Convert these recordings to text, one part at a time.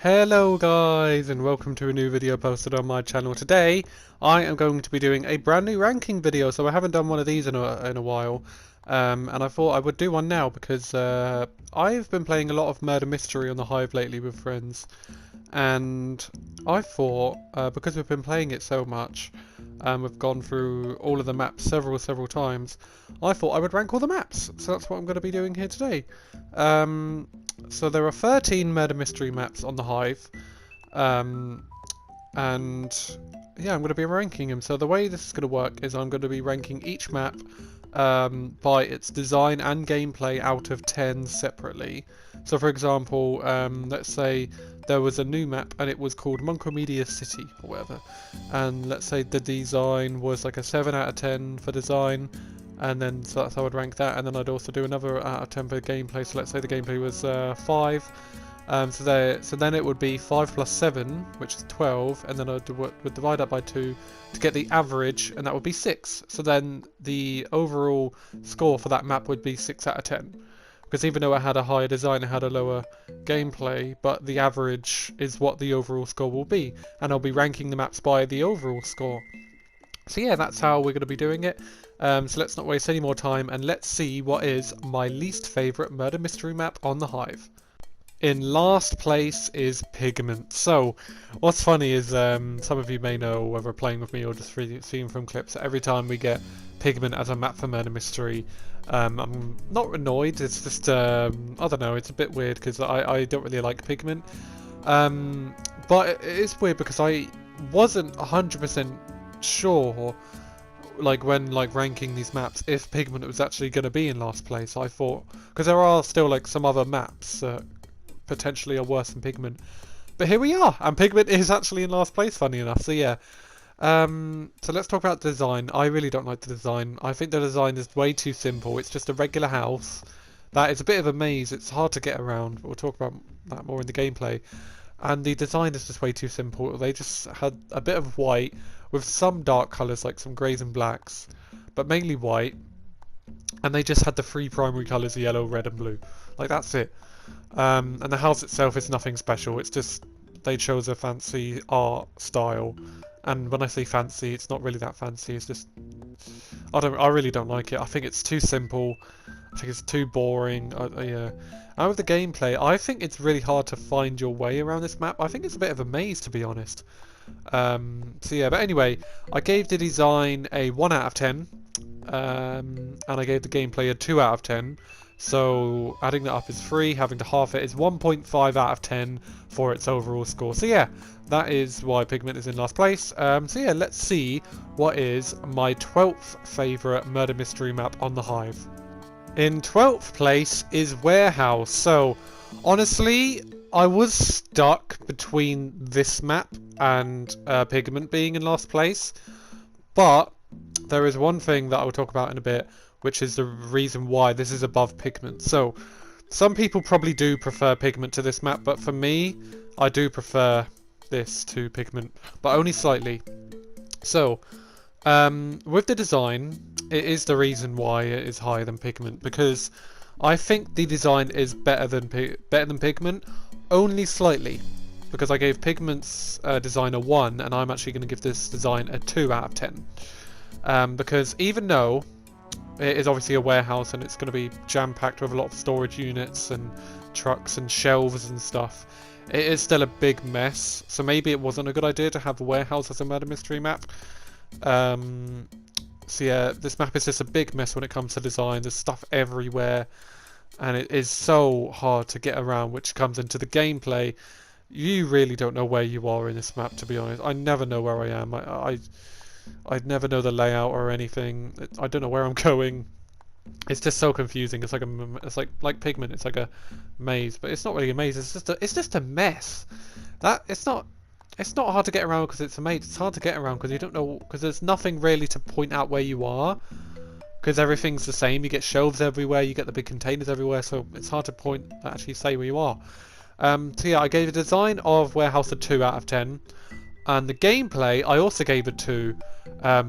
Hello guys, and welcome to a new video posted on my channel. Today I am going to be doing a brand new ranking video, so I haven't done one of these in a while, and I thought I would do one now because I've been playing a lot of murder mystery on the Hive lately with friends, and I thought because we've been playing it so much and we've gone through all of the maps several times, I thought I would rank all the maps, so that's what I'm going to be doing here today. So there are 13 murder mystery maps on the Hive, and yeah, I'm going to be ranking them. So the way this is going to work is I'm going to be ranking each map by its design and gameplay out of 10 separately. So for example, let's say there was a new map and it was called Monkomedia City or whatever, and let's say the design was like a 7 out of 10 for design, and then so that's how I'd rank that, and then I'd also do another out of 10 for gameplay. So let's say the gameplay was 5. So then it would be 5 plus 7, which is 12, and then I would divide that by 2 to get the average, and that would be 6. So then the overall score for that map would be 6 out of 10. Because even though it had a higher design, it had a lower gameplay, but the average is what the overall score will be. And I'll be ranking the maps by the overall score. So yeah, that's how we're going to be doing it. So let's not waste any more time, and let's see what is my least favourite murder mystery map on the Hive. In last place is Pigment. So, what's funny is, some of you may know, whether playing with me or just seeing from clips, every time we get Pigment as a map for murder mystery, I'm not annoyed, it's just, I don't know, it's a bit weird because I don't really like Pigment. But it is weird because I wasn't 100% sure, like when ranking these maps, if Pigment was actually going to be in last place. I thought, because there are still like some other maps that potentially are worse than Pigment, but here we are, and Pigment is actually in last place, funny enough. So yeah, so let's talk about design. I really don't like the design. I think the design is way too simple. It's just a regular house that is a bit of a maze. It's hard to get around. We'll talk about that more in the gameplay. And the design is just way too simple. They just had a bit of white with some dark colours like some greys and blacks, but mainly white. And they just had the 3 primary colours, yellow, red and blue. Like, that's it. And the house itself is nothing special. It's just they chose a fancy art style. And when I say fancy, it's not really that fancy. It's just I really don't like it. I think it's too simple. I think it's too boring. Yeah. And with the gameplay, I think it's really hard to find your way around this map. I think it's a bit of a maze, to be honest. So yeah, but anyway, I gave the design a 1 out of 10. And I gave the gameplay a 2 out of 10. So adding that up is 3, having to half it is 1.5 out of 10 for its overall score. So yeah, that is why Pigment is in last place. So yeah, let's see what is my 12th favourite murder mystery map on the Hive. In 12th place is Warehouse. So honestly, I was stuck between this map and Pigment being in last place, but there is one thing that I will talk about in a bit, which is the reason why this is above Pigment. So, some people probably do prefer Pigment to this map, but for me, I do prefer this to Pigment, but only slightly. So, with the design, it is the reason why it is higher than Pigment, because I think the design is better than Pigment, only slightly, because I gave Pigment's design a 1, and I'm actually going to give this design a 2 out of 10. Because even though it is obviously a warehouse and it's going to be jam-packed with a lot of storage units and trucks and shelves and stuff, it is still a big mess. So maybe it wasn't a good idea to have a warehouse as a murder mystery map. So yeah, this map is just a big mess when it comes to design. There's stuff everywhere and it is so hard to get around, which comes into the gameplay. You really don't know where you are in this map, to be honest. I never know where I am. I'd never know the layout or anything. I don't know where I'm going. It's just so confusing. It's like Pigment. It's like a maze, but it's not really a maze. It's just a mess. It's not hard to get around because it's a maze. It's hard to get around because you don't know, because there's nothing really to point out where you are, because everything's the same. You get shelves everywhere. You get the big containers everywhere. So it's hard to actually say where you are. So yeah, I gave the design of Warehouse a 2 out of 10. And the gameplay, I also gave a 2,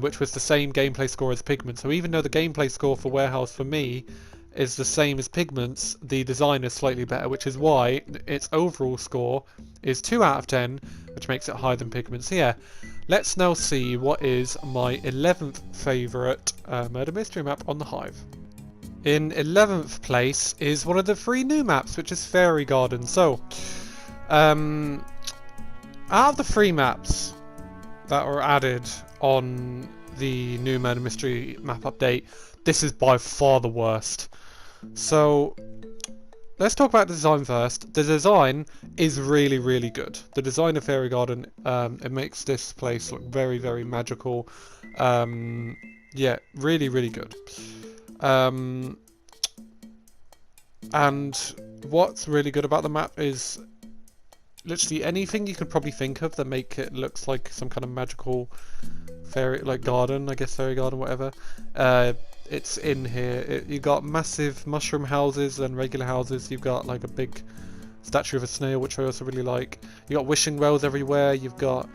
which was the same gameplay score as Pigment. So even though the gameplay score for Warehouse for me is the same as Pigment's, the design is slightly better, which is why its overall score is 2 out of 10, which makes it higher than Pigment's. So yeah, let's now see what is my 11th favourite murder mystery map on the Hive. In 11th place is one of the 3 new maps, which is Fairy Garden. So, out of the 3 maps that were added on the new murder mystery map update, this is by far the worst. So, let's talk about the design first. The design is really, really good. The design of Fairy Garden, it makes this place look very, very magical. Yeah, really, really good. And what's really good about the map is literally anything you could probably think of that make it looks like some kind of magical fairy, like garden, I guess fairy garden, whatever. It's in here. You got massive mushroom houses and regular houses. You've got like a big statue of a snail, which I also really like. You got wishing wells everywhere. You've got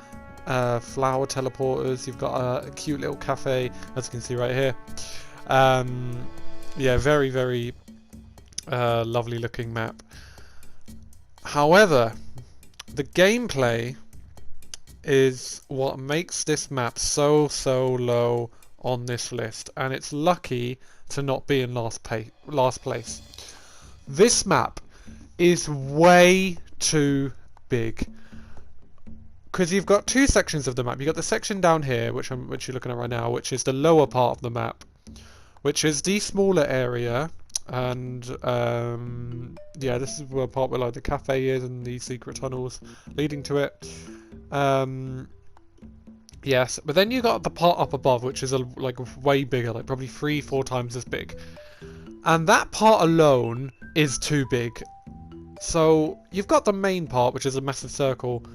flower teleporters. You've got a cute little cafe, as you can see right here. Yeah, very, very lovely looking map. However, the gameplay is what makes this map so low on this list, and it's lucky to not be in last place. This map is way too big, because you've got 2 sections of the map. You've got the section down here, which you're looking at right now, which is the lower part of the map, which is the smaller area, and yeah, this is the part where like the cafe is and the secret tunnels leading to it. Yes, but then you got the part up above, which is like way bigger, like probably 3-4 times as big, and that part alone is too big. So you've got the main part, which is a massive circle,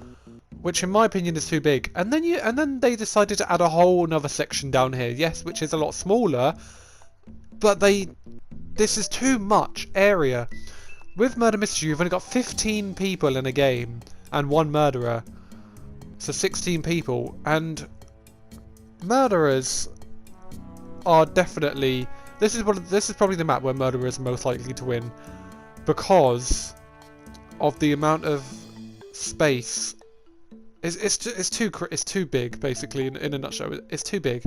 which in my opinion is too big, and then they decided to add a whole another section down here, yes, which is a lot smaller, but this is too much area. With Murder Mystery, you've only got 15 people in a game and 1 murderer. So 16 people, and murderers are definitely... This is probably the map where murderers are most likely to win, because of the amount of space. It's too big, basically, in a nutshell. It's too big.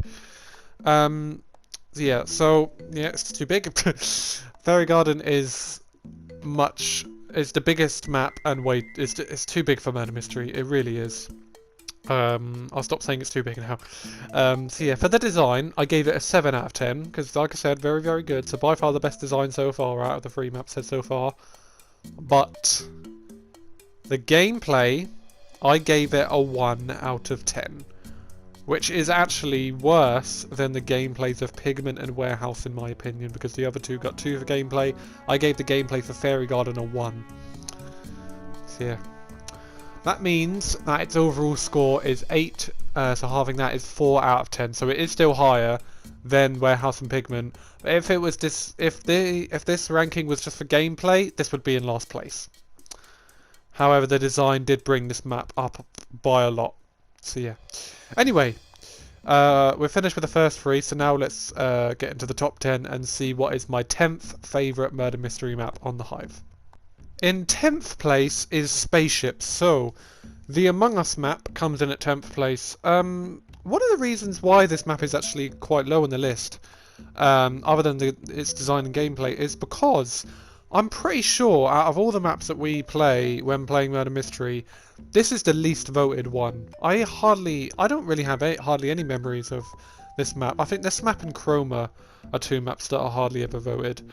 Yeah, it's too big. Fairy Garden is the biggest map, and it's too big for Murder Mystery. It really is. I'll stop saying it's too big now. So yeah, for the design, I gave it a 7 out of 10, because like I said, very, very good. So by far the best design so far out of the 3 maps so far. But the gameplay, I gave it a 1 out of 10. Which is actually worse than the gameplays of Pigment and Warehouse, in my opinion, because the other 2 got 2 for gameplay. I gave the gameplay for Fairy Garden a 1. So yeah. That means that its overall score is 8, so halving that is 4 out of 10. So it is still higher than Warehouse and Pigment. But if it was if this ranking was just for gameplay, this would be in last place. However, the design did bring this map up by a lot. So yeah. Anyway, we're finished with the first 3, so now let's get into the top 10 and see what is my 10th favourite murder mystery map on the Hive. In 10th place is Spaceships. So, the Among Us map comes in at 10th place. One of the reasons why this map is actually quite low on the list, other than its design and gameplay, is because I'm pretty sure out of all the maps that we play when playing Murder Mystery, this is the least voted one. I don't really have hardly any memories of this map. I think this map and Chroma are 2 maps that are hardly ever voted.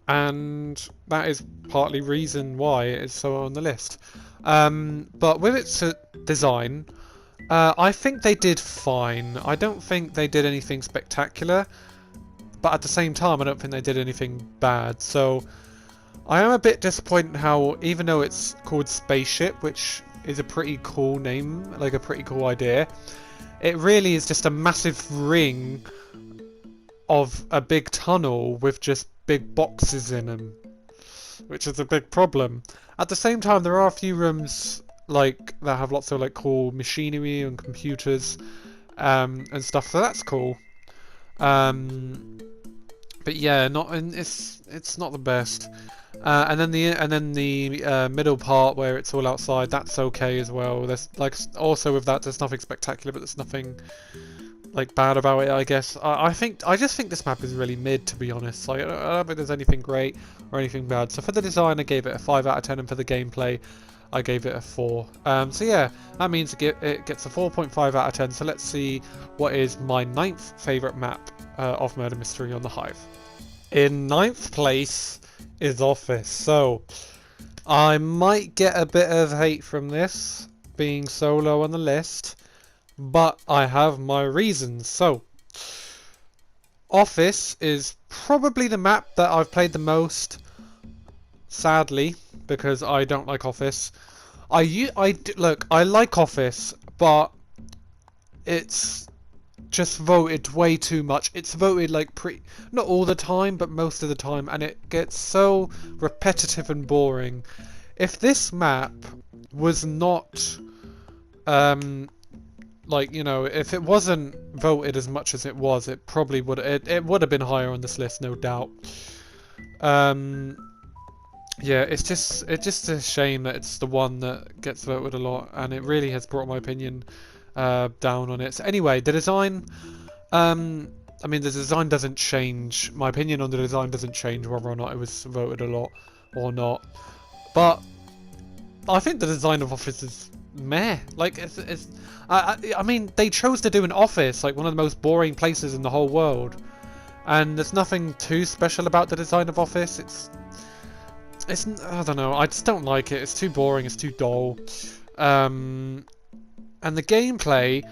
And that is partly reason why it is so on the list. But with its design, I think they did fine. I don't think they did anything spectacular, but at the same time, I don't think they did anything bad. So I am a bit disappointed how, even though it's called Spaceship, which is a pretty cool name, like a pretty cool idea, it really is just a massive ring of a big tunnel with just big boxes in them, which is a big problem. At the same time, there are a few rooms like that have lots of like cool machinery and computers and stuff, so that's cool. But yeah, it's not the best. And then the middle part where it's all outside, that's okay as well. There's like also with that, there's nothing spectacular, but there's nothing like bad about it, I guess. I just think this map is really mid, to be honest. Like, I don't think there's anything great or anything bad. So for the design, I gave it a 5 out of 10, and for the gameplay, I gave it a 4. So yeah, that means it gets a 4.5 out of 10. So let's see what is my 9th favourite map of Murder Mystery on the Hive. In 9th place is Office. So I might get a bit of hate from this being so low on the list, but I have my reasons. So Office is probably the map that I've played the most, sadly, because I don't like Office. Look, I like Office, but it's just voted way too much. It's voted like not all the time, but most of the time, and it gets so repetitive and boring. If this map was not like, you know, if it wasn't voted as much as it was, it probably would it would have been higher on this list, no doubt. Yeah, it's just a shame that it's the one that gets voted a lot, and it really has brought my opinion down on it. So anyway, the design, I mean, the design doesn't change. My opinion on the design doesn't change whether or not it was voted a lot or not. But I think the design of Office is meh. Like, I mean, they chose to do an office, like one of the most boring places in the whole world, and there's nothing too special about the design of Office. I don't know. I just don't like it. It's too boring. It's too dull. And the gameplay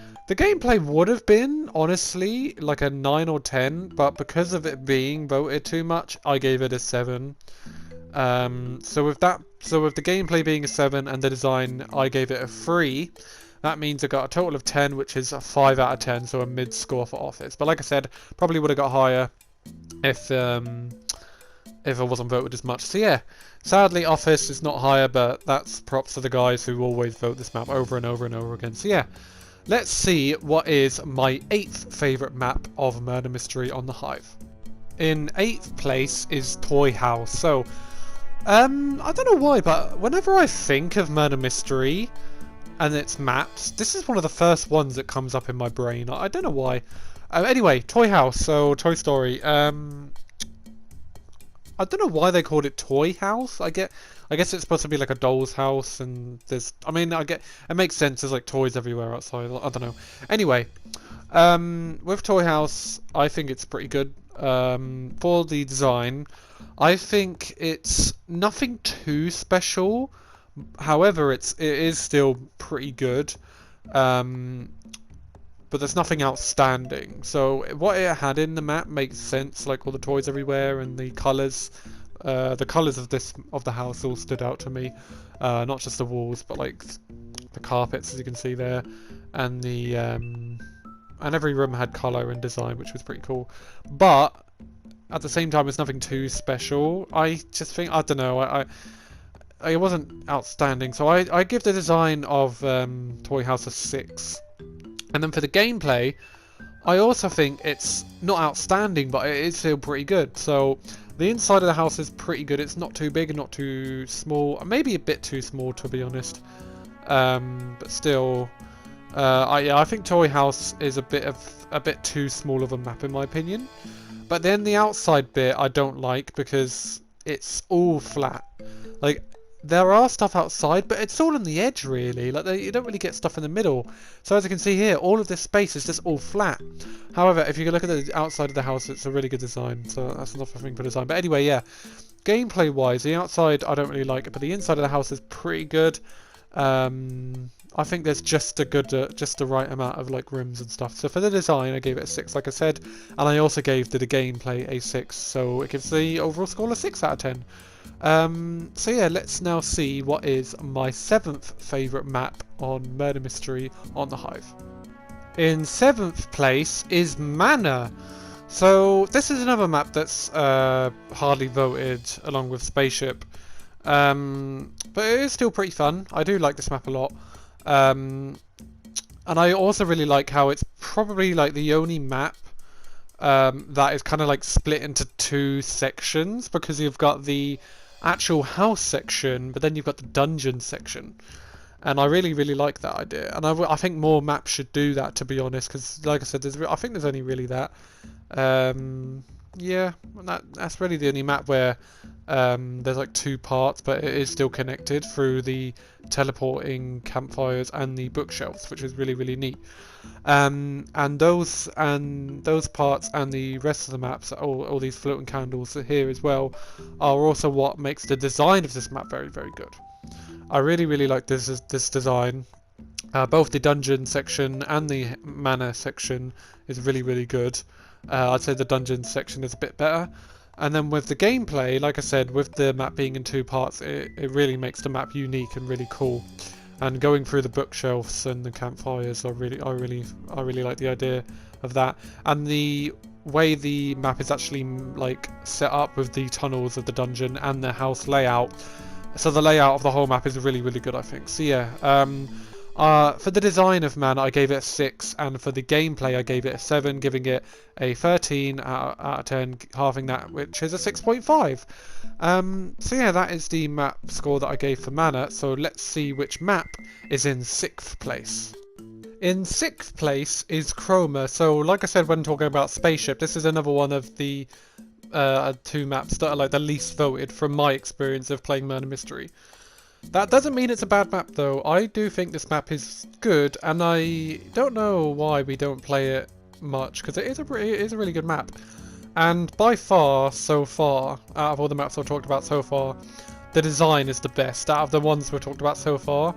would have been, honestly, like a 9 or 10, but because of it being voted too much, I gave it a 7. So with the gameplay being a 7 and the design, I gave it a 3. That means I got a total of 10, which is a 5 out of 10, so a mid score for Office. But like I said, probably would have got higher if I wasn't voted as much. So yeah, sadly Office is not higher, but that's props to the guys who always vote this map over and over and over again. So yeah, let's see what is my 8th favourite map of Murder Mystery on the Hive. In 8th place is Toy House. So, I don't know why, but whenever I think of Murder Mystery and its maps, this is one of the first ones that comes up in my brain. I don't know why. Anyway, Toy House, so Toy Story. I don't know why they called it Toy House. I guess it's supposed to be like a doll's house, and it makes sense. There's like toys everywhere outside. I don't know. Anyway, with Toy House, I think it's pretty good. For the design, I think it's nothing too special. However, it is still pretty good. But there's nothing outstanding. So what it had in the map makes sense, like all the toys everywhere and the colours. The colours of the house all stood out to me. Not just the walls, but like the carpets, as you can see there, and the and every room had colour and design, which was pretty cool. But at the same time, it's nothing too special. I just think, I don't know, it wasn't outstanding. So I give the design of Toy House a 6. And then for the gameplay, I also think it's not outstanding, but it is still pretty good. So the inside of the house is pretty good. It's not too big and not too small. Maybe a bit too small, to be honest. But still, I think Toy House is a bit too small of a map in my opinion. But then the outside bit I don't like because it's all flat. Like, there are stuff outside, but it's all on the edge, really. Like, you don't really get stuff in the middle. So as you can see here, all of this space is just all flat. However, if you look at the outside of the house, it's a really good design. So that's another thing for design. But anyway, yeah. Gameplay-wise, the outside, I don't really like it, but the inside of the house is pretty good. I think there's just the right amount of like rooms and stuff. So for the design, I gave it a 6, like I said, and I also gave the gameplay a 6. So it gives the overall score a 6 out of 10. So yeah, let's now see what is my 7th favourite map on Murder Mystery on the Hive. In 7th place is Manor. So this is another map that's hardly voted along with Spaceship. But it is still pretty fun. I do like this map a lot. And I also really like how it's probably like the only map that is kind of like split into two sections, because you've got the actual house section, but then you've got the dungeon section. And I really, really like that idea. And I think more maps should do that, to be honest, because like I said, I think there's only really that. Yeah, that's really the only map where there's like two parts, but it is still connected through the teleporting campfires and the bookshelves, which is really, really neat. And those parts and the rest of the maps, all these floating candles here as well, are also what makes the design of this map very, very good. I really, really like this design. Both the dungeon section and the mana section is really, really good. I'd say the dungeon section is a bit better. And then with the gameplay, like I said, with the map being in two parts, it really makes the map unique and really cool. And going through the bookshelves and the campfires, I really like the idea of that. And the way the map is actually like set up with the tunnels of the dungeon and the house layout. So the layout of the whole map is really, really good, I think. So yeah, for the design of mana, I gave it a 6, and for the gameplay, I gave it a 7, giving it a 13 out of 10, halving that, which is a 6.5. So yeah, that is the map score that I gave for mana. So let's see which map is in 6th place. In 6th place is Chroma. So like I said when talking about Spaceship, this is another one of the two maps that are like the least voted from my experience of playing Murder Mystery. That doesn't mean it's a bad map though. I do think this map is good, and I don't know why we don't play it much, because it is a really good map. And by far, so far, out of all the maps I've talked about so far, the design is the best out of the ones we've talked about so far.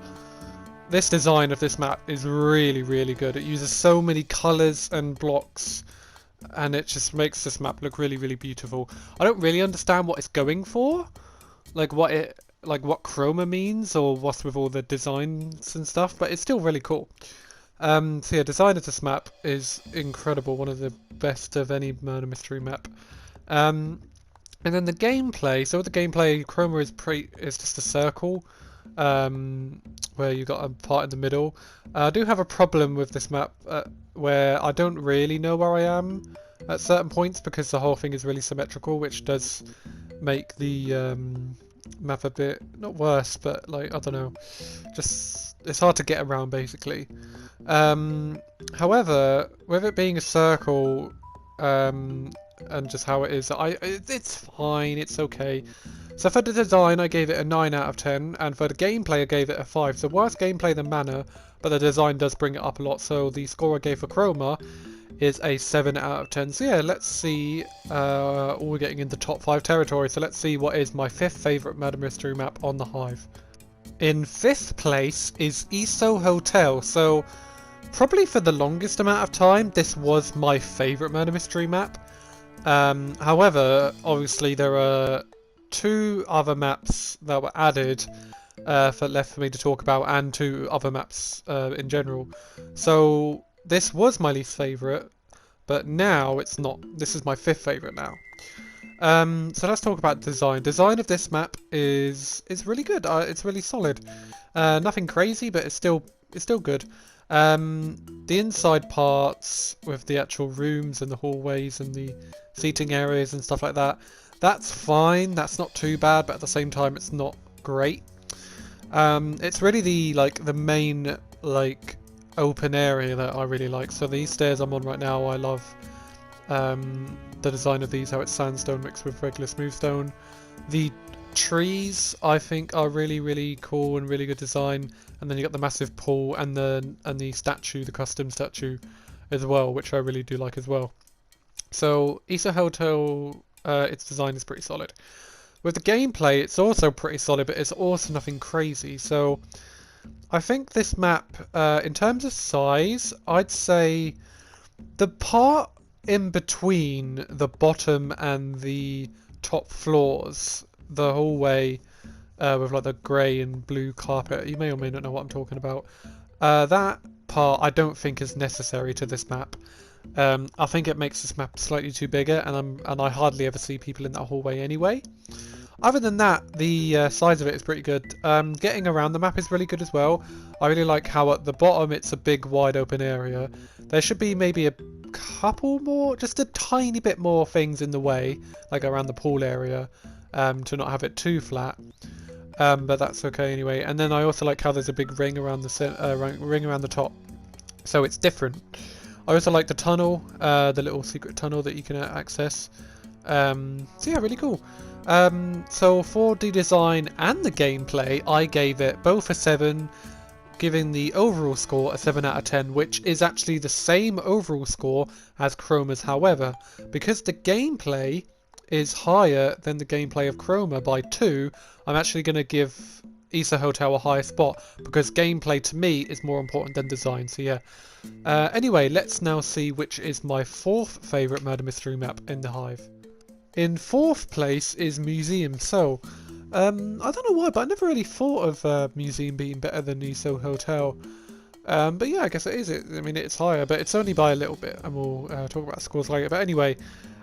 This design of this map is really, really good. It uses so many colours and blocks, and it just makes this map look really, really beautiful. I don't really understand what it's going for, like what chroma means, or what's with all the designs and stuff, but it's still really cool. So yeah, design of this map is incredible, one of the best of any murder mystery map. And then the gameplay. So with the gameplay, chroma is just a circle, where you got a part in the middle. I do have a problem with this map where I don't really know where I am at certain points, because the whole thing is really symmetrical, which does make the map a bit, not worse, but like, I don't know, just it's hard to get around basically. However, with it being a circle, and just how it is, it's fine, it's okay. So for the design, I gave it a 9 out of 10, and for the gameplay, I gave it a 5. So worse gameplay than mana, but the design does bring it up a lot. So the score I gave for Chroma is a 7 out of 10. So yeah, let's see. We're getting into top 5 territory. So let's see what is my 5th favourite murder mystery map on the Hive. In 5th place is Iso Hotel. So probably for the longest amount of time, this was my favourite murder mystery map. However, obviously there are 2 other maps that were added left for me to talk about, and 2 other maps in general. So this was my least favourite, but now it's not. This is my 5th favourite now. So let's talk about design. Design of this map is really good. It's really solid. Nothing crazy, but it's still good. The inside parts with the actual rooms and the hallways and the seating areas and stuff like that, that's fine. That's not too bad, but at the same time, it's not great. It's really the main open area that I really like. So these stairs I'm on right now, I love the design of these, how it's sandstone mixed with regular smooth stone. The trees I think are really, really cool and really good design, and then you got the massive pool and the statue, the custom statue as well, which I really do like as well. So Iso Hotel, its design is pretty solid. With the gameplay, it's also pretty solid, but it's also nothing crazy. So I think this map, in terms of size, I'd say the part in between the bottom and the top floors, the hallway with like the grey and blue carpet, you may or may not know what I'm talking about. That part I don't think is necessary to this map. I think it makes this map slightly too bigger, and I hardly ever see people in that hallway anyway. Other than that, the size of it is pretty good. Getting around the map is really good as well. I really like how at the bottom it's a big wide open area. There should be maybe a couple more, just a tiny bit more things in the way, like around the pool area, to not have it too flat. But that's okay anyway. And then I also like how there's a big ring around the ring around the top, so it's different. I also like the tunnel, the little secret tunnel that you can access. So yeah, really cool. So for the design and the gameplay, I gave it both a 7, giving the overall score a 7 out of 10, which is actually the same overall score as Chroma's. However, because the gameplay is higher than the gameplay of Chroma by 2, I'm actually going to give Issa Hotel a higher spot, because gameplay to me is more important than design. So yeah. Anyway, let's now see which is my 4th favourite murder mystery map in the Hive. In 4th place is Museum. So, I don't know why, but I never really thought of Museum being better than Issa Hotel. But yeah, I guess it is. I mean, it's higher, but it's only by a little bit, and we'll talk about scores later. But anyway,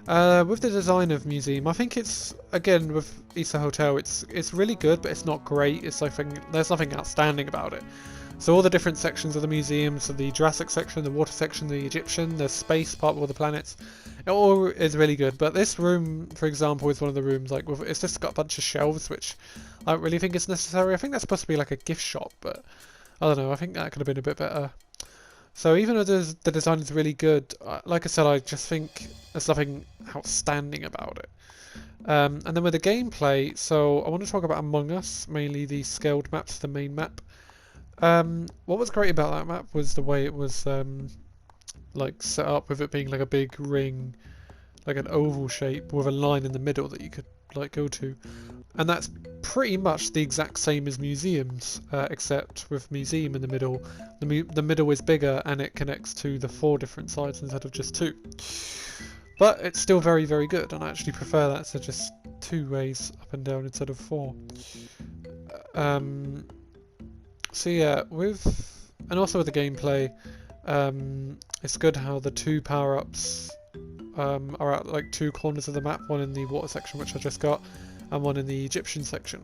with the design of Museum, I think it's, again, with Issa Hotel, it's really good, but it's not great. It's like, there's nothing outstanding about it. So all the different sections of the museum, so the Jurassic section, the water section, the Egyptian, the space part with all the planets, it all is really good. But this room, for example, is one of the rooms, like, it's just got a bunch of shelves, which I don't really think is necessary. I think that's supposed to be like a gift shop, but I don't know, I think that could have been a bit better. So even though the design is really good, like I said, I just think there's nothing outstanding about it. And then with the gameplay, so I want to talk about Among Us, mainly the scaled maps, the main map. What was great about that map was the way it was like set up, with it being like a big ring, like an oval shape with a line in the middle that you could like go to, and that's pretty much the exact same as Museums, except with Museum in the middle, the middle is bigger and it connects to the 4 different sides instead of just 2. But it's still very, very good, and I actually prefer that to just 2 ways up and down instead of 4. So yeah, and also with the gameplay, it's good how the 2 power-ups are at like 2 corners of the map, one in the water section, which I just got, and one in the Egyptian section.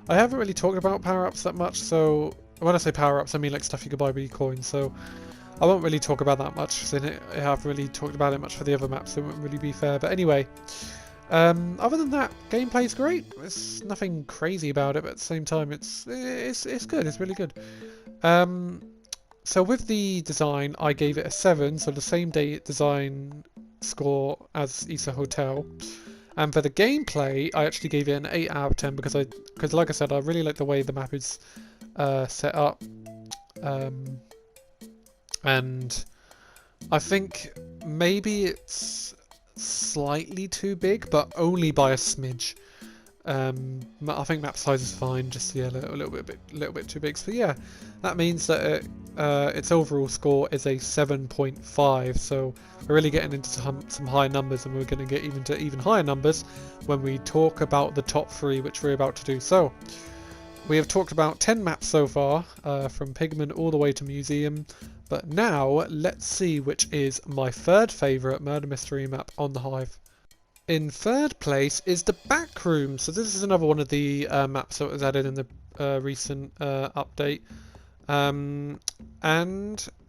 I haven't really talked about power-ups that much, so when I say power-ups, I mean like stuff you could buy with coins, so I won't really talk about that much, since I haven't really talked about it much for the other maps, so it wouldn't really be fair. But anyway, other than that, gameplay's great. There's nothing crazy about it, but at the same time, it's good. It's really good. So with the design, I gave it a 7, so the same design score as Issa Hotel. And for the gameplay, I actually gave it an 8 out of 10 because like I said, I really like the way the map is set up. And I think maybe it's slightly too big, but only by a smidge. I think map size is fine, just yeah, a little bit too big. So yeah, that means that its overall score is a 7.5. So we're really getting into some high numbers, and we're going to get even higher numbers when we talk about the top 3, which we're about to do. So we have talked about 10 maps so far, from Pigment all the way to Museum. But now let's see which is my 3rd favourite murder mystery map on the Hive. In 3rd place is the Back Room. So this is another one of the maps that was added in the recent update. And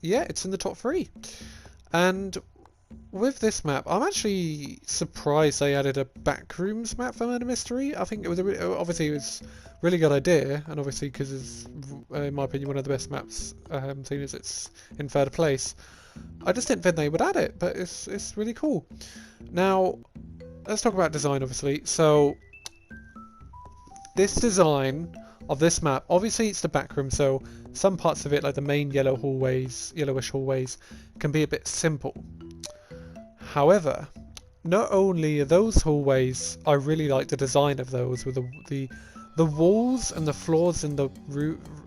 yeah, it's in the top 3. And with this map, I'm actually surprised they added a Backrooms map for Murder Mystery. I think it was obviously it was a really good idea, and obviously because it's, in my opinion, one of the best maps, seeing as it's in 3rd place. I just didn't think they would add it, but it's really cool. Now, let's talk about design, obviously. So, this design of this map, obviously it's the back room, so some parts of it, like the main yellowish hallways, can be a bit simple. However, not only are those hallways, I really like the design of those, with the walls and the floors and the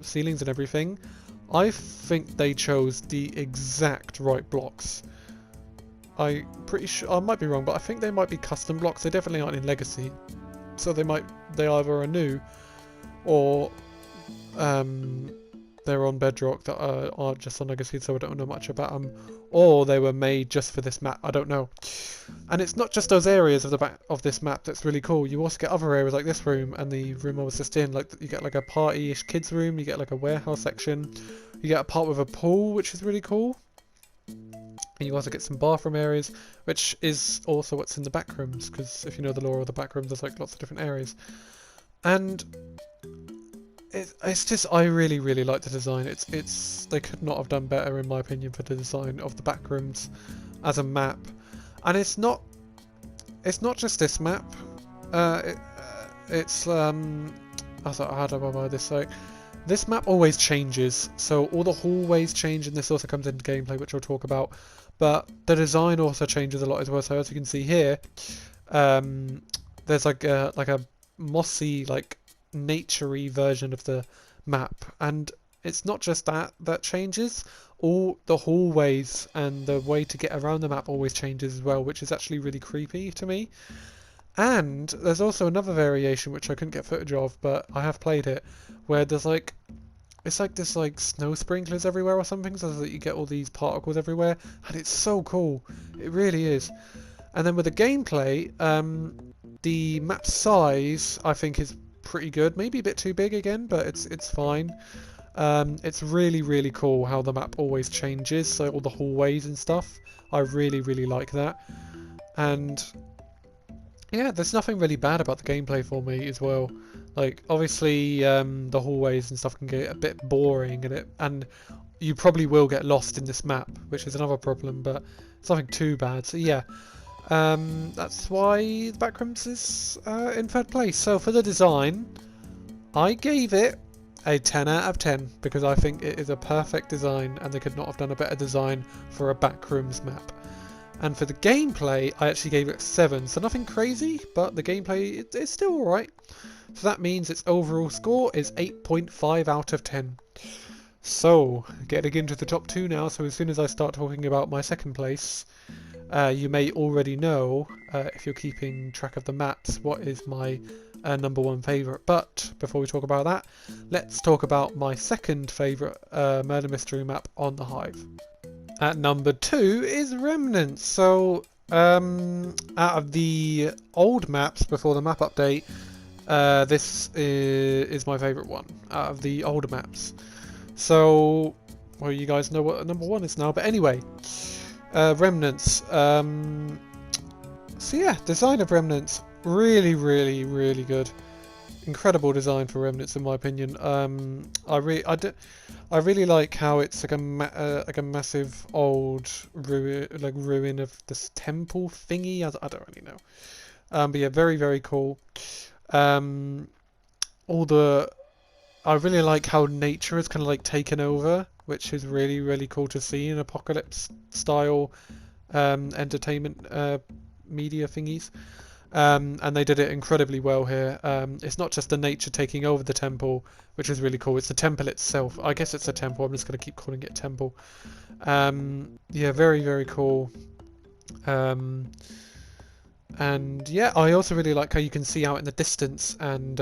ceilings and everything. I think they chose the exact right blocks. I'm pretty sure, I might be wrong, but I think they might be custom blocks. They definitely aren't in Legacy, so they either are new, or they're on Bedrock that are just on Legacy, so I don't know much about them, or they were made just for this map. I don't know. And it's not just those areas of the back of this map that's really cool. You also get other areas like this room and the room I was just in. Like you get like a party-ish kids room. You get like a warehouse section. You get a part with a pool, which is really cool. And you also get some bathroom areas, which is also what's in the back rooms, because if you know the lore of the back rooms, there's like lots of different areas. And it's just, I really, really like the design. They could not have done better, in my opinion, for the design of the back rooms as a map. And it's not just this map. It's I thought, how do I buy this? So this map always changes, so all the hallways change, and this also comes into gameplay, which I'll talk about. But the design also changes a lot as well. So as you can see here, there's like a mossy, like naturey version of the map, and it's not just that changes. All the hallways and the way to get around the map always changes as well, which is actually really creepy to me. And there's also another variation which I couldn't get footage of, but I have played it, where there's like, it's like this like snow sprinklers everywhere or something, so that you get all these particles everywhere, and it's so cool. It really is. And then with the gameplay, the map size I think is pretty good. Maybe a bit too big again, but it's fine. It's really, really cool how the map always changes, so all the hallways and stuff. I really, really like that. And yeah, there's nothing really bad about the gameplay for me as well. Like, obviously, the hallways and stuff can get a bit boring, and you probably will get lost in this map, which is another problem, but it's nothing too bad. So yeah, that's why the Backrooms is in third place. So for the design, I gave it a 10 out of 10, because I think it is a perfect design, and they could not have done a better design for a Backrooms map. And for the gameplay, I actually gave it a 7, so nothing crazy, but the gameplay is still alright. So that means its overall score is 8.5 out of 10. So, getting into the top 2 now, so as soon as I start talking about my second place, you may already know, if you're keeping track of the maps, what is my number 1 favourite. But before we talk about that, let's talk about my second favourite murder mystery map on the Hive. At number 2 is Remnants. So, out of the old maps before the map update, this is my favourite one out of the older maps. So, well, you guys know what number 1 is now. But anyway, Remnants. So yeah, design of Remnants, really, really, really good. Incredible design for Remnants, in my opinion. I really like how it's like a massive old ruin of this temple thingy. I don't really know. But yeah, very, very cool. I really like how nature is kind of like taken over, which is really, really cool to see in apocalypse style entertainment media thingies. And they did it incredibly well here. It's not just the nature taking over the temple, which is really cool. It's the temple itself. I guess it's a temple. I'm just going to keep calling it temple. Yeah, very, very cool. And yeah, I also really like how you can see out in the distance, and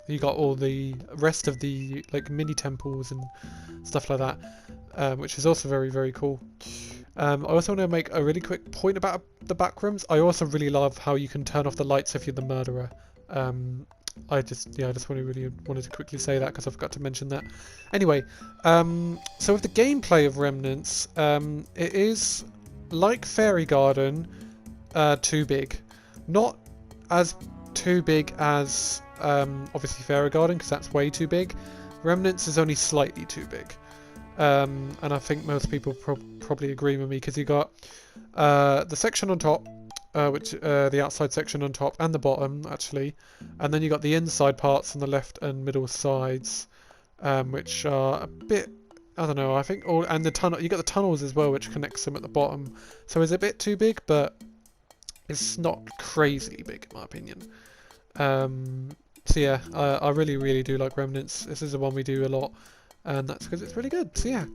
you got all the rest of the like mini temples and stuff like that, which is also very, very cool. I also want to make a really quick point about the backrooms. I also really love how you can turn off the lights if you're the murderer. I just really wanted to quickly say that because I forgot to mention that. Anyway, so with the gameplay of Remnants, it is like Fairy Garden, too big. Not as too big as obviously Fairy Garden, because that's way too big. Remnants is only slightly too big. And I think most people probably agree with me, because you got the section on top, which the outside section on top and the bottom actually, and then you got the inside parts on the left and middle sides, which are a bit, I don't know, I think, and the tunnel, you got the tunnels as well, which connects them at the bottom. So it's a bit too big, but it's not crazily big in my opinion. So yeah, I really, really do like Remnants. This is the one we do a lot, and that's because it's really good. So yeah.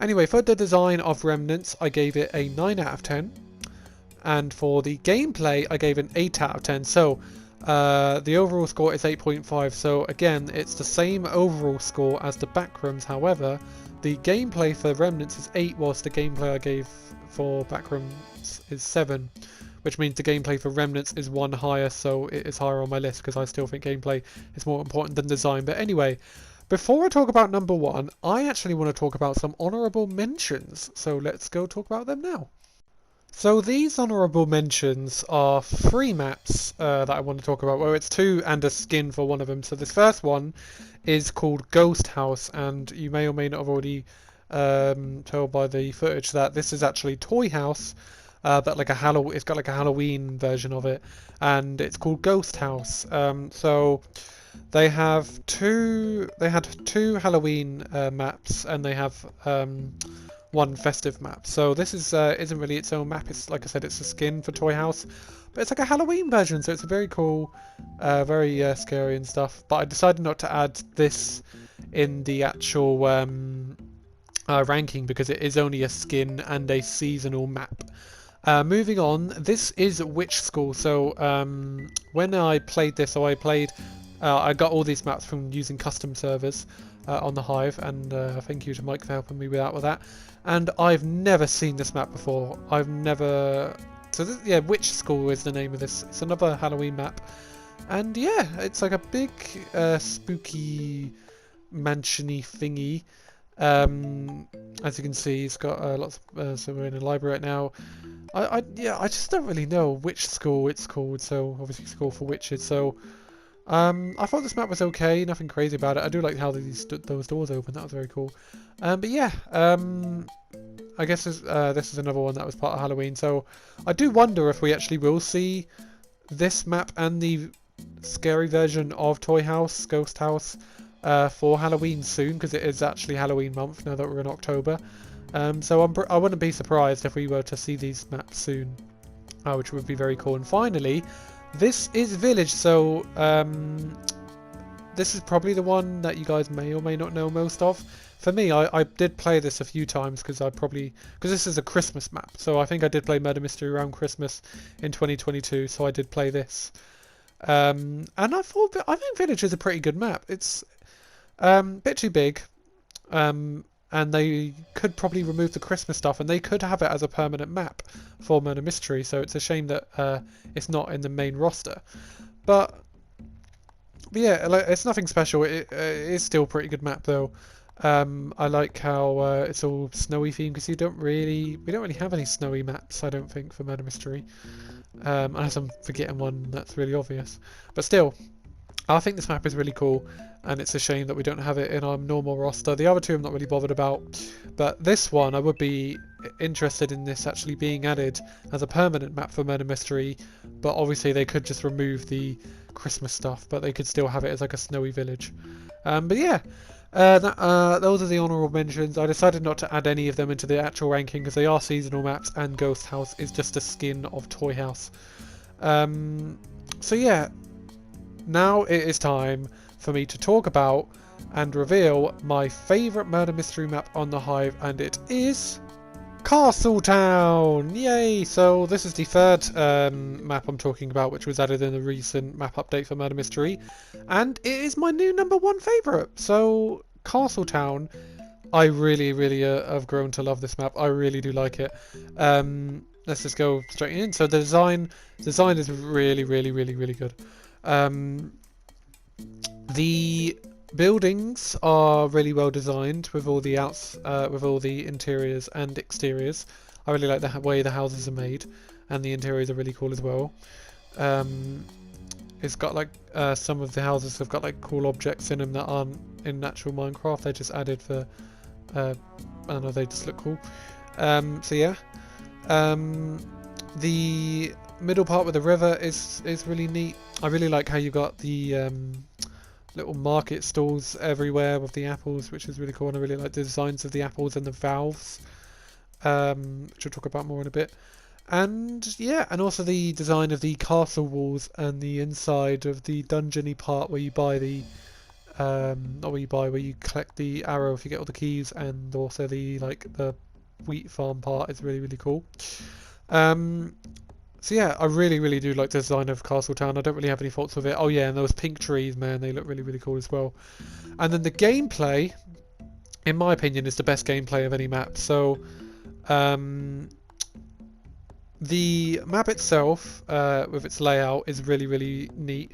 Anyway, for the design of Remnants, I gave it a 9 out of 10. And for the gameplay, I gave it an 8 out of 10. So, the overall score is 8.5. So again, it's the same overall score as the Backrooms. However, the gameplay for Remnants is 8, whilst the gameplay I gave for Backrooms is 7. Which means the gameplay for Remnants is 1 higher, so it is higher on my list, because I still think gameplay is more important than design. But anyway, before I talk about number one, I actually want to talk about some honourable mentions. So let's go talk about them now. So these honourable mentions are three maps that I want to talk about. Well, it's two and a skin for one of them. So this first one is called Ghost House, and you may or may not have already told by the footage that this is actually Toy House, but like it's got like a Halloween version of it, and it's called Ghost House. So they had two Halloween maps, and they have one festive map. So this is isn't really its own map. It's like I said, it's a skin for Toy House, but it's like a Halloween version. So it's a very cool, very scary and stuff. But I decided not to add this in the actual ranking because it is only a skin and a seasonal map. Moving on, this is Witch School. So when I played this, I got all these maps from using custom servers on the Hive, and thank you to Mike for helping me with that. And I've never seen this map before. Yeah, Witch School is the name of this. It's another Halloween map, and yeah, it's like a big spooky mansiony thingy. As you can see, it's got lots of, so we're in a library right now. I just don't really know which school it's called, so obviously School for Witches. So I thought this map was okay, nothing crazy about it. I do like how those doors open, that was very cool. But yeah, I guess this is another one that was part of Halloween. So I do wonder if we actually will see this map and the scary version of Toy House, Ghost House, for Halloween soon, because it is actually Halloween month now that we're in October. So I wouldn't be surprised if we were to see these maps soon, which would be very cool. And finally, this is Village. So this is probably the one that you guys may or may not know most of. For me, I did play this a few times because this is a Christmas map. So I think I did play Murder Mystery around Christmas in 2022. So I did play this, and I think Village is a pretty good map. It's a bit too big, and they could probably remove the Christmas stuff, and they could have it as a permanent map for Murder Mystery. So it's a shame that it's not in the main roster. But yeah, like, it's nothing special. It is still a pretty good map though. I like how it's all snowy themed because we don't really have any snowy maps, I don't think, for Murder Mystery. Unless I'm forgetting one that's really obvious. But still, I think this map is really cool, and it's a shame that we don't have it in our normal roster. The other two I'm not really bothered about, but this one I would be interested in this actually being added as a permanent map for Murder Mystery. But obviously they could just remove the Christmas stuff, but they could still have it as like a snowy village. But yeah, those are the honourable mentions. I decided not to add any of them into the actual ranking because they are seasonal maps, and Ghost House is just a skin of Toy House. So yeah, now it is time for me to talk about and reveal my favourite Murder Mystery map on the Hive, and it is Castletown! Yay! So this is the third map I'm talking about, which was added in the recent map update for Murder Mystery, and it is my new #1 favourite. So Castletown, I really have grown to love this map. I really do like it. Let's just go straight in. So the design is really good. The buildings are really well designed with all the interiors and exteriors. I really like the way the houses are made, and the interiors are really cool as well. It's got like some of the houses have got like cool objects in them that aren't in natural Minecraft. They're just added for I don't know, they just look cool. So yeah, the middle part with the river is really neat. I really like how you got the little market stalls everywhere with the apples, which is really cool, and I really like the designs of the apples and the valves, which I'll talk about more in a bit. And yeah, and also the design of the castle walls and the inside of the dungeony part where you buy the where you collect the arrow if you get all the keys, and also the wheat farm part is really cool. So yeah, I really do like the design of Castletown. I don't really have any faults with it. Oh yeah, and those pink trees, man, they look really cool as well. And then the gameplay, in my opinion, is the best gameplay of any map. So the map itself, with its layout, is really neat.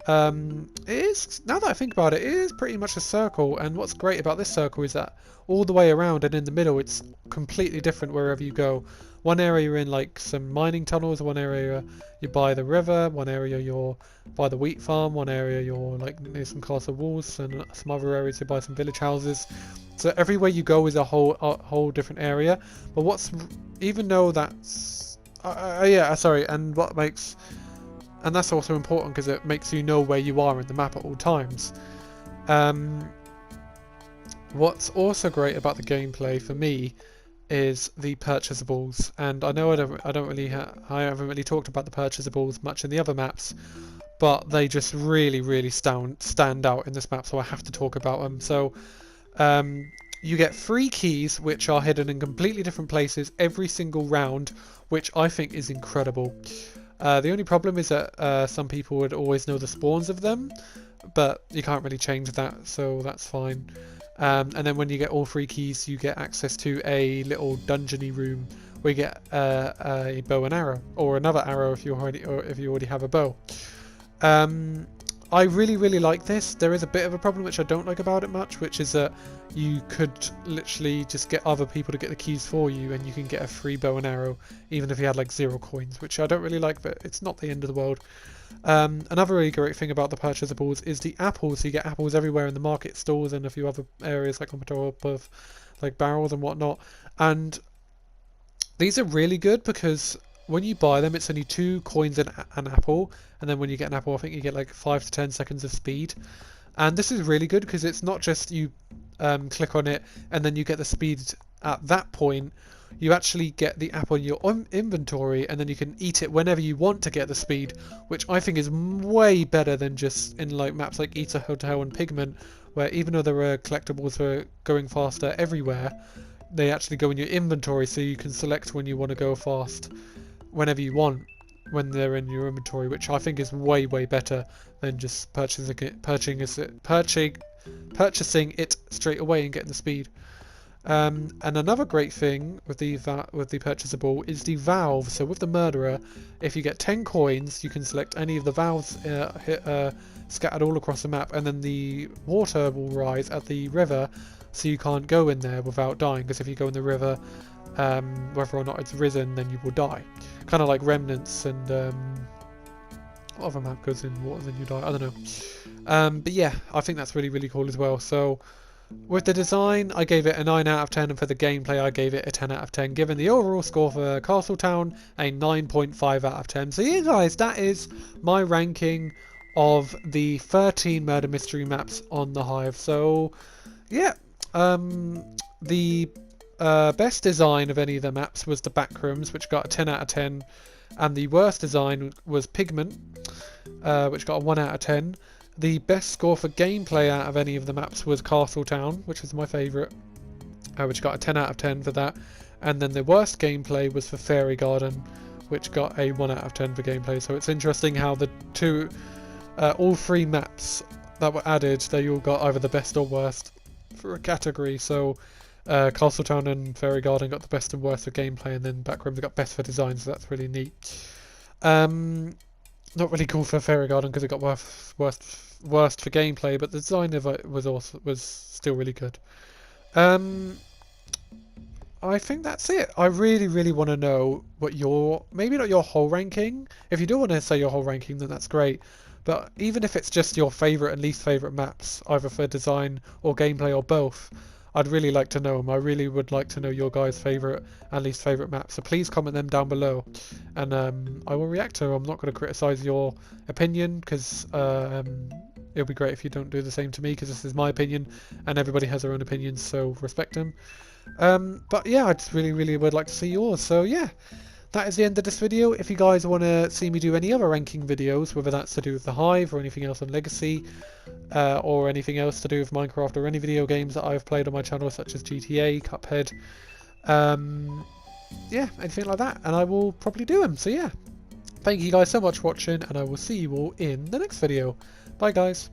It is, now that I think about it, it is pretty much a circle, and what's great about this circle is that all the way around and in the middle it's completely different wherever you go. One area you're in like some mining tunnels, one area you're by the river, one area you're by the wheat farm, one area you're like near some castle walls, and some other areas you're by some village houses. So everywhere you go is a whole different area. But what's, even though that's yeah, sorry, and what makes, and that's also important because it makes you know where you are in the map at all times. What's also great about the gameplay for me is the purchasables, and I know I haven't really talked about the purchasables much in the other maps, but they just really stand out in this map, so I have to talk about them. So you get 3 keys which are hidden in completely different places every single round, which I think is incredible. The only problem is that some people would always know the spawns of them, but you can't really change that, so that's fine. And then when you get all 3 keys, you get access to a little dungeony room where you get a bow and arrow, or another arrow if you already have a bow. I really like this. There is a bit of a problem which I don't like about it much, which is that you could literally just get other people to get the keys for you, and you can get a free bow and arrow even if you had like 0 coins, which I don't really like, but it's not the end of the world. Another really great thing about the purchasables is the apples. So you get apples everywhere in the market stalls and a few other areas like on top of like barrels and whatnot. And these are really good because when you buy them, it's only 2 coins an apple, and then when you get an apple, I think you get like 5 to 10 seconds of speed. And this is really good because it's not just you click on it and then you get the speed at that point. You actually get the apple in your inventory, and then you can eat it whenever you want to get the speed, which I think is way better than just in like maps like Eater Hotel and Pigment, where even though there are collectibles for going faster everywhere, they actually go in your inventory, so you can select when you want to go fast whenever you want when they're in your inventory, which I think is way better than just purchasing it straight away and getting the speed. And another great thing with the purchasable is the valve. So with the murderer, if you get 10 coins, you can select any of the valves scattered all across the map, and then the water will rise at the river, so you can't go in there without dying, because if you go in the river, whether or not it's risen, then you will die. Kind of like Remnants and what other map goes in water, then you die, I don't know. But yeah, I think that's really cool as well. So with the design, I gave it a 9 out of 10, and for the gameplay, I gave it a 10 out of 10, giving the overall score for Castletown a 9.5 out of 10. So yeah, guys, that is my ranking of the 13 murder mystery maps on the Hive. So yeah, the best design of any of the maps was the Backrooms, which got a 10 out of 10, and the worst design was Pigment, which got a 1 out of 10. The best score for gameplay out of any of the maps was Castletown, which was my favourite, which got a 10 out of 10 for that. And then the worst gameplay was for Fairy Garden, which got a 1 out of 10 for gameplay. So it's interesting how the all 3 maps that were added, they all got either the best or worst for a category. So Castletown and Fairy Garden got the best and worst for gameplay, and then Backrooms got best for design, so that's really neat. Not really cool for Fairy Garden because it got worst for gameplay, but the design of it was still really good. I think that's it. I really want to know what maybe not your whole ranking. If you do want to say your whole ranking, then that's great. But even if it's just your favourite and least favourite maps, either for design or gameplay or both, I'd really like to know them. I really would like to know your guys' favourite and least favourite maps. So please comment them down below, and I will react to them. I'm not going to criticise your opinion, because it'll be great if you don't do the same to me, because this is my opinion, and everybody has their own opinions, so respect them. But yeah, I just really would like to see yours. So yeah, that is the end of this video. If you guys want to see me do any other ranking videos, whether that's to do with the Hive or anything else on Legacy, or anything else to do with Minecraft or any video games that I've played on my channel, such as GTA, Cuphead, yeah, anything like that, and I will probably do them. So yeah, thank you guys so much for watching, and I will see you all in the next video. Bye guys.